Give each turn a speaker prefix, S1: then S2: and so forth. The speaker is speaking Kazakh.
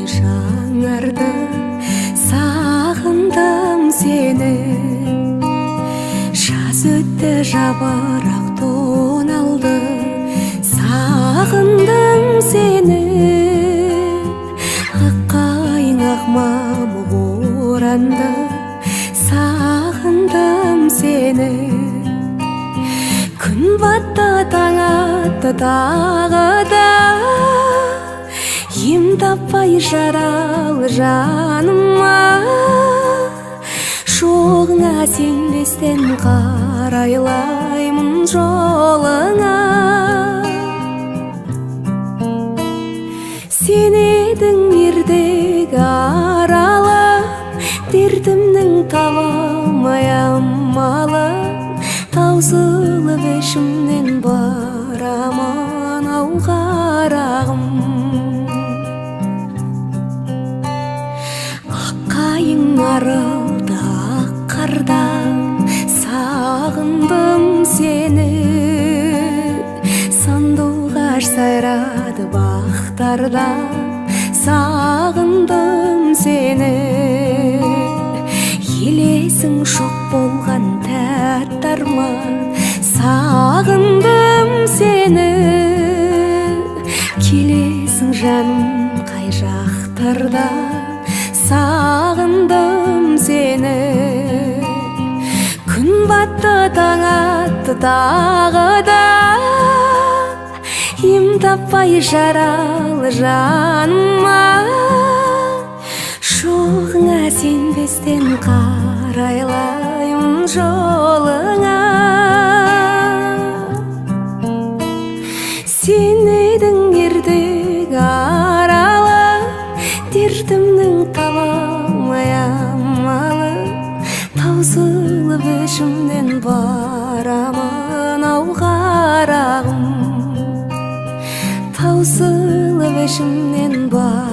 S1: жаңарды, сағындым сені. Жаз өтті, жапырақ тоналды, сағындым сені. Аққайың ақмамық оранды, сағындым сені. Күн батты, таң атты тағы да, ем таппай жаралы жаныма. Жоғыңа сенбестен қарайлаймын жолыңа. Сен едің ердегі аралым, дертімнің таба алмай амалым. Таусылып ішімнен барамын ау қарағым. Аққайың арылды ақ қардан, сағындым сені. Сандуғаш сайрады бақтардан, сағындым сені. Елесің шоқ болған тәтті арман, сағындым сені. Келесің жаным қай жақтардан, сағындым сені. Күн батты, таң атты тағы да, ем таппай жаралы жаныма. Жоғыңа сенбестен қарайлаймын жолыңа. Сен едің ердегі аралым, дертімнің таба алмай амалым. Таусылып ішімнен барамын ау қарағым. Таусылып ішімнен барамын.